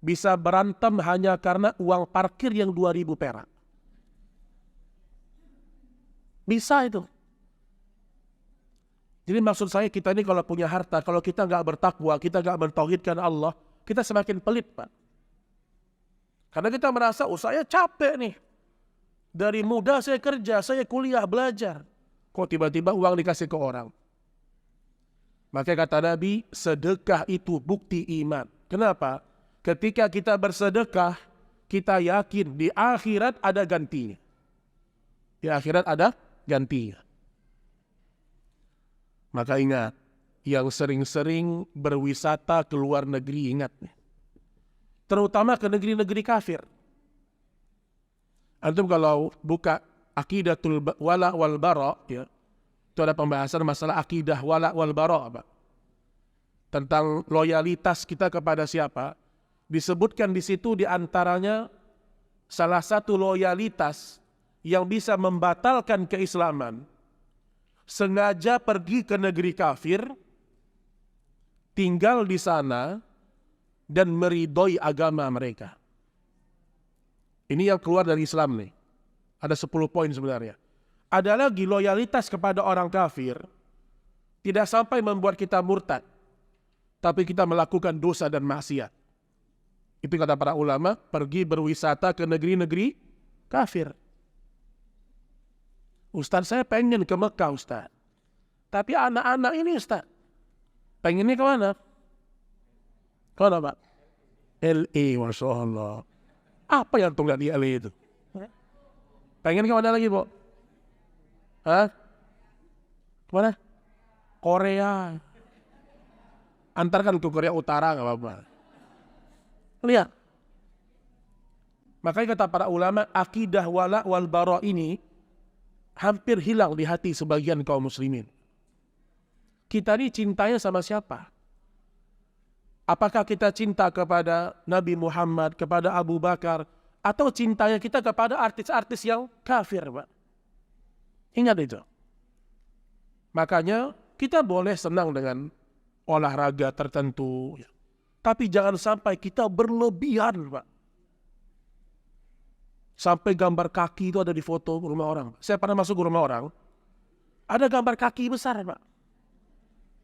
bisa berantem hanya karena uang parkir yang 2.000 perak. Bisa itu. Jadi maksud saya kita ini kalau punya harta, kalau kita nggak bertakwa, kita nggak mentauhidkan Allah, kita semakin pelit, Pak. Karena kita merasa, oh saya capek nih. Dari muda saya kerja, saya kuliah, belajar. Kok tiba-tiba uang dikasih ke orang? Maka kata Nabi, sedekah itu bukti iman. Kenapa? Ketika kita bersedekah, kita yakin di akhirat ada gantinya. Di akhirat ada gantinya. Maka ingat, yang sering-sering berwisata ke luar negeri, ingat nih. Terutama ke negeri-negeri kafir. Antum kalau buka Aqidatul Wala wal Bara, ya, itu ada pembahasan masalah akidah wala wal bara, Pak. Tentang loyalitas kita kepada siapa. Disebutkan di situ diantaranya salah satu loyalitas yang bisa membatalkan keislaman. Sengaja pergi ke negeri kafir, tinggal di sana, dan meridhoi agama mereka. Ini yang keluar dari Islam nih. Ada 10 poin sebenarnya. Ada lagi loyalitas kepada orang kafir, tidak sampai membuat kita murtad, tapi kita melakukan dosa dan maksiat. Itu kata para ulama, pergi berwisata ke negeri-negeri kafir. Ustaz, saya pengen ke Mekah, Ustaz. Tapi anak-anak ini, Ustaz, pengennya ke mana? Kemana, Pak? LA, Masya Allah. Apa yang tuh lihat di LA itu? Pengen ke mana lagi, Bu? Hah? Kemana? Korea. Antarkan ke Korea Utara, nggak apa-apa. Lihat. Makanya kata para ulama, akidah wala wal bara ini hampir hilang di hati sebagian kaum muslimin. Kita ini cintanya sama siapa? Apakah kita cinta kepada Nabi Muhammad, kepada Abu Bakar, atau cintanya kita kepada artis-artis yang kafir, Pak? Ingat itu. Makanya kita boleh senang dengan olahraga tertentu, tapi jangan sampai kita berlebihan, Pak. Sampai gambar kaki itu ada di foto rumah orang. Saya pernah masuk ke rumah orang, ada gambar kaki besar, Pak.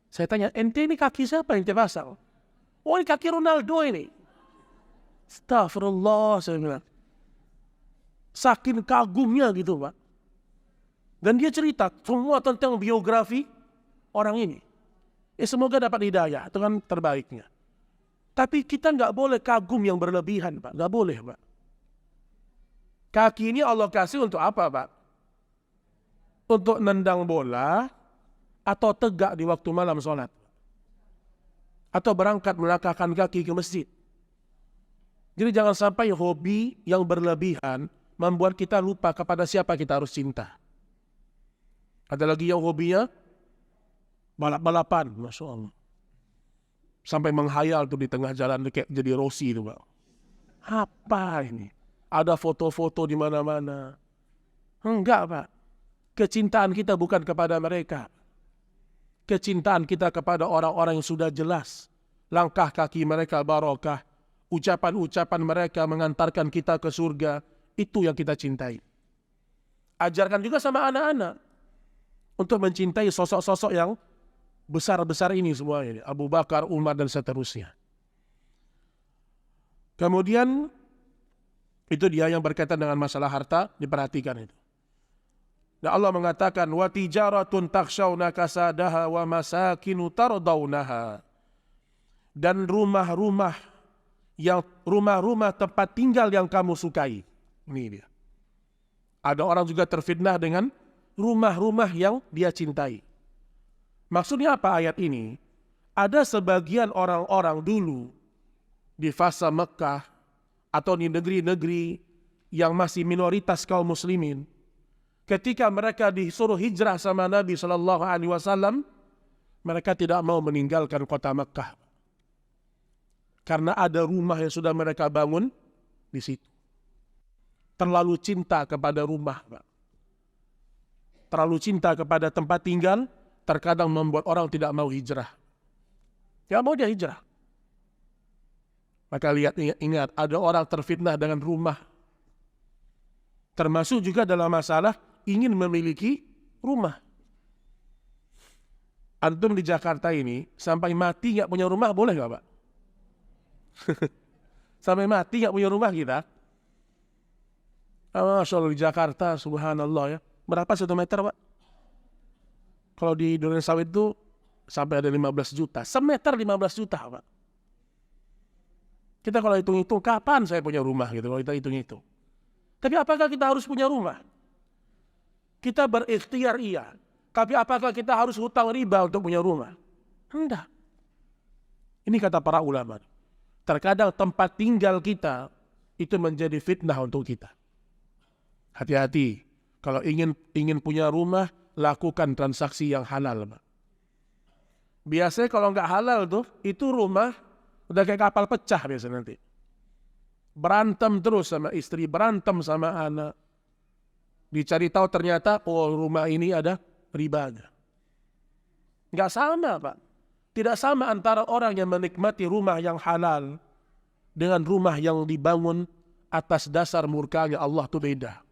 Saya tanya, ente ini kaki siapa yang ente pasang? Oh, ini kaki Ronaldo ini. Astagfirullah, saya bilang. Saking kagumnya gitu, Pak. Dan dia cerita semua tentang biografi orang ini. Semoga dapat hidayah, itu kan terbaiknya. Tapi kita nggak boleh kagum yang berlebihan, Pak. Nggak boleh, Pak. Kaki ini Allah kasih untuk apa, Pak? Untuk nendang bola, atau tegak di waktu malam sholat, atau berangkat melangkahkan kaki ke masjid. Jadi jangan sampai hobi yang berlebihan membuat kita lupa kepada siapa kita harus cinta. Ada lagi yang hobinya balap-balapan, Masya Allah. Sampai menghayal tuh di tengah jalan kayak jadi Rossi itu, Pak. Apa ini? Ada foto-foto di mana-mana. Enggak, Pak. Kecintaan kita bukan kepada mereka. Kecintaan kita kepada orang-orang yang sudah jelas. Langkah kaki mereka barokah. Ucapan-ucapan mereka mengantarkan kita ke surga. Itu yang kita cintai. Ajarkan juga sama anak-anak untuk mencintai sosok-sosok yang besar-besar ini semuanya. Abu Bakar, Umar, dan seterusnya. Kemudian, itu dia yang berkaitan dengan masalah harta, diperhatikan itu. Dan Allah mengatakan, wa tijaratun takhshawna kasadaha wa masakinu tardawnaha. Dan rumah-rumah tempat tinggal yang kamu sukai. Ini dia. Ada orang juga terfitnah dengan rumah-rumah yang dia cintai. Maksudnya apa ayat ini? Ada sebagian orang-orang dulu di fase Mekah atau di negeri-negeri yang masih minoritas kaum muslimin, ketika mereka disuruh hijrah sama Nabi SAW, mereka tidak mau meninggalkan kota Mekah. Karena ada rumah yang sudah mereka bangun di situ. Terlalu cinta kepada rumah, Pak. Terlalu cinta kepada tempat tinggal, terkadang membuat orang tidak mau hijrah. Tidak mau dia hijrah. Maka ingat, ada orang terfitnah dengan rumah. Termasuk juga dalam masalah ingin memiliki rumah. Antum di Jakarta ini, sampai mati nggak punya rumah, boleh nggak, Pak? Sampai mati nggak punya rumah kita? Masya Allah, di Jakarta, subhanallah ya. Berapa 1 meter, Pak? Kalau di Duren Sawit itu sampai ada 15 juta. Semeter 15 juta, Pak. Kita kalau hitung-hitung, kapan saya punya rumah gitu, kalau kita hitung-hitung. Tapi apakah kita harus punya rumah? Kita berikhtiar iya. Tapi apakah kita harus hutang riba untuk punya rumah? Tidak. Ini kata para ulama. Terkadang tempat tinggal kita itu menjadi fitnah untuk kita. Hati-hati. Kalau ingin punya rumah, lakukan transaksi yang halal, Pak. Biasanya kalau nggak halal tuh, itu rumah udah kayak kapal pecah biasanya nanti. Berantem terus sama istri, berantem sama anak. Dicari tahu ternyata, oh rumah ini ada ribanya. Nggak sama, Pak. Tidak sama antara orang yang menikmati rumah yang halal dengan rumah yang dibangun atas dasar murkanya Allah, itu beda.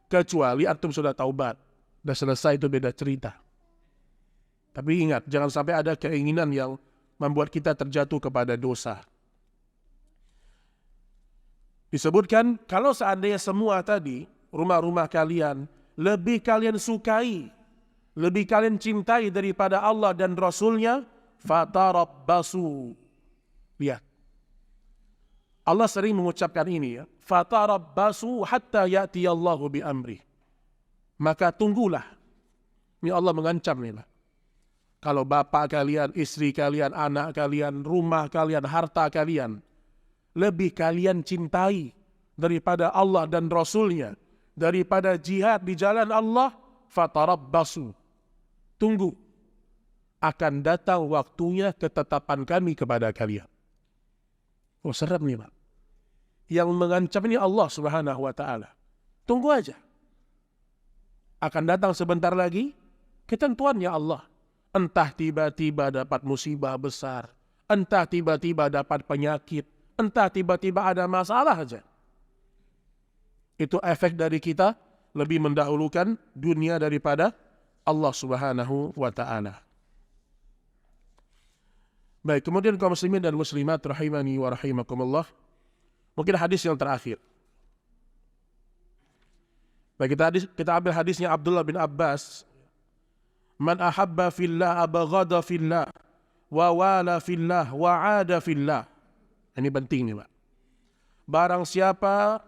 Kecuali antum sudah taubat, sudah selesai, itu beda cerita. Tapi ingat, jangan sampai ada keinginan yang membuat kita terjatuh kepada dosa. Disebutkan, kalau seandainya semua tadi, rumah-rumah kalian, lebih kalian sukai, lebih kalian cintai daripada Allah dan Rasulnya, fatarabbasu. Lihat. Allah sering mengucapkan ini ya. Fatarabbasu hatta ya'tiyallahu bi amri. Maka tunggulah. Ini Allah mengancam nih, Pak. Kalau bapak kalian, istri kalian, anak kalian, rumah kalian, harta kalian, lebih kalian cintai daripada Allah dan Rasulnya, daripada jihad di jalan Allah, fatarabbasu. Tunggu. Akan datang waktunya ketetapan kami kepada kalian. Oh, serem nih, Pak. Yang mengancam ini Allah Subhanahu wa ta'ala. Tunggu aja. Akan datang sebentar lagi ketentuannya Allah. Entah tiba-tiba dapat musibah besar, entah tiba-tiba dapat penyakit, entah tiba-tiba ada masalah aja. Itu efek dari kita lebih mendahulukan dunia daripada Allah Subhanahu wa ta'ala. Baik, kemudian kaum muslimin dan muslimat rahimani wa rahimakumullah. Mungkin hadis yang terakhir. Baik, kita ambil hadisnya Abdullah bin Abbas. Man ahabba fillah abghada fillah wa wala fillah wa ada fillah. Ini penting nih, Pak. Barang siapa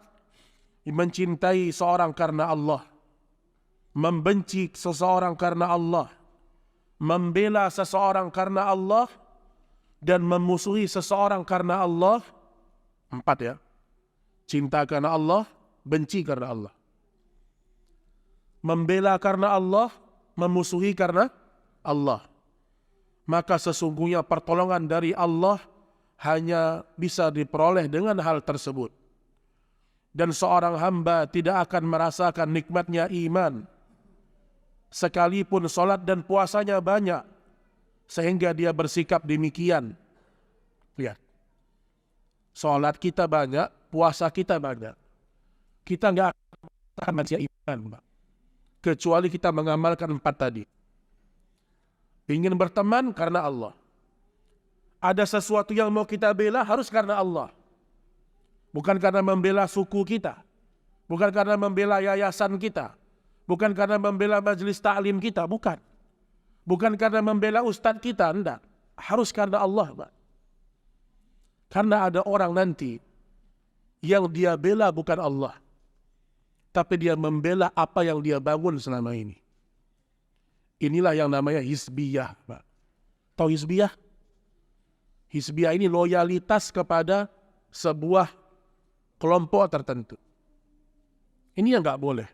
mencintai seorang karena Allah, membenci seseorang karena Allah, membela seseorang karena Allah, dan memusuhi seseorang karena Allah. 4 ya. Cinta karena Allah, benci karena Allah. Membela karena Allah, memusuhi karena Allah. Maka sesungguhnya pertolongan dari Allah hanya bisa diperoleh dengan hal tersebut. Dan seorang hamba tidak akan merasakan nikmatnya iman, sekalipun sholat dan puasanya banyak, sehingga dia bersikap demikian. Lihat. Sholat kita banyak, puasa kita banyak. Kita nggak akan manusia iman, Pak. Kecuali kita mengamalkan 4 tadi. Ingin berteman karena Allah. Ada sesuatu yang mau kita bela harus karena Allah. Bukan karena membela suku kita. Bukan karena membela yayasan kita. bukan karena membela majelis ta'lim kita, bukan. Bukan karena membela ustadz kita, enggak. Harus karena Allah, Pak. Karena ada orang nanti yang dia bela bukan Allah, tapi dia membela apa yang dia bangun selama ini. Inilah yang namanya hizbiyah, Pak. Tahu hizbiyah? Hizbiyah ini loyalitas kepada sebuah kelompok tertentu. Ini yang nggak boleh.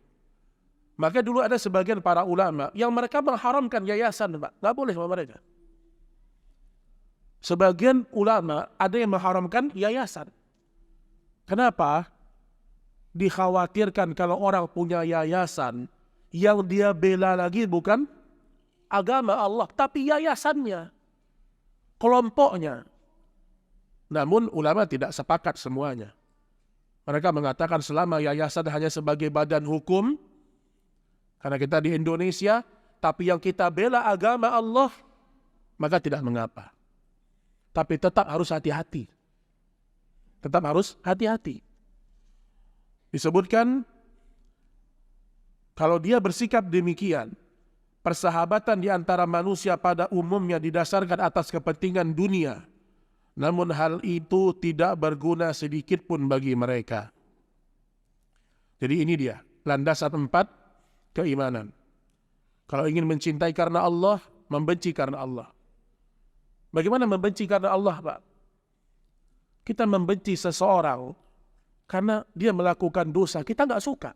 Maka dulu ada sebagian para ulama yang mereka mengharamkan yayasan, Pak. Nggak boleh sama mereka. Sebagian ulama ada yang mengharamkan yayasan. Kenapa? Dikhawatirkan kalau orang punya yayasan, yang dia bela lagi bukan agama Allah, tapi yayasannya, kelompoknya. Namun ulama tidak sepakat semuanya. Mereka mengatakan selama yayasan hanya sebagai badan hukum, karena kita di Indonesia, tapi yang kita bela agama Allah, maka tidak mengapa. Tapi tetap harus hati-hati. Tetap harus hati-hati. Disebutkan, kalau dia bersikap demikian, persahabatan di antara manusia pada umumnya didasarkan atas kepentingan dunia, namun hal itu tidak berguna sedikit pun bagi mereka. Jadi ini dia, landasan 4, keimanan. Kalau ingin mencintai karena Allah, membenci karena Allah. Bagaimana membenci karena Allah, Pak? Kita membenci seseorang karena dia melakukan dosa, kita nggak suka.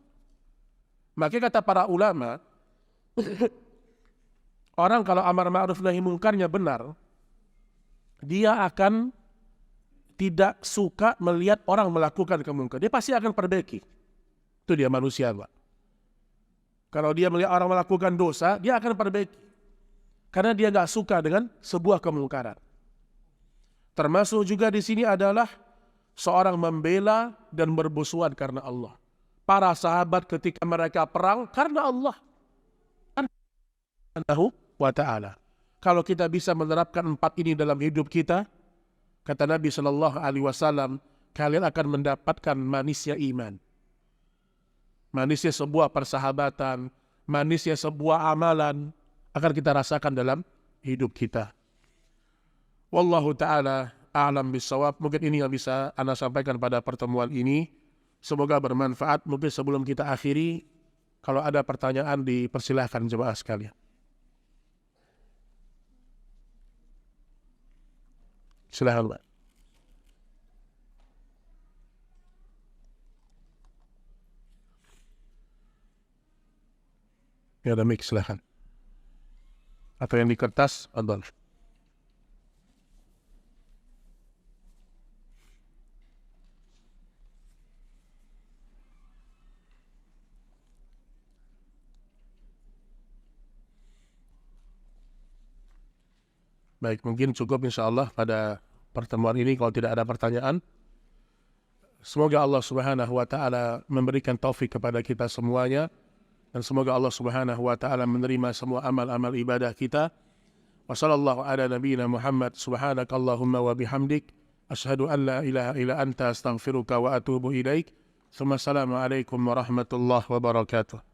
Makanya kata para ulama, orang kalau amar ma'ruf nahi mungkarnya benar, dia akan tidak suka melihat orang melakukan kemungkaran. Dia pasti akan perbaiki. Itu dia manusia, Pak. Kalau dia melihat orang melakukan dosa, dia akan perbaiki. Karena dia nggak suka dengan sebuah kemungkaran. Termasuk juga di sini adalah seorang membela dan bermusuhan karena Allah. Para sahabat ketika mereka perang karena Allah. Subhanahu wa ta'ala. Kalau kita bisa menerapkan 4 ini dalam hidup kita, kata Nabi SAW, kalian akan mendapatkan manisnya iman. Manisnya sebuah persahabatan, manisnya sebuah amalan, akan kita rasakan dalam hidup kita. Wallahu ta'ala a'lam bissawab. Mungkin ini yang bisa Anda sampaikan pada pertemuan ini. Semoga bermanfaat. Mungkin sebelum kita akhiri, kalau ada pertanyaan dipersilahkan jemaah sekalian. Silahkan, Pak. Ya, ada mic, silahkan. Atau yang di kertas, Adol. Baik, mungkin cukup insya Allah pada pertemuan ini kalau tidak ada pertanyaan. Semoga Allah Subhanahu wa ta'ala memberikan taufik kepada kita semuanya. Dan semoga Allah Subhanahu wa ta'ala menerima semua amal-amal ibadah kita. Wa sallallahu ala nabiyyina Muhammad subhanakallahumma wa bihamdik. Ashhadu an la ilaha illa anta astaghfiruka wa atubu ilaik. Assalamualaikum warahmatullahi wabarakatuh.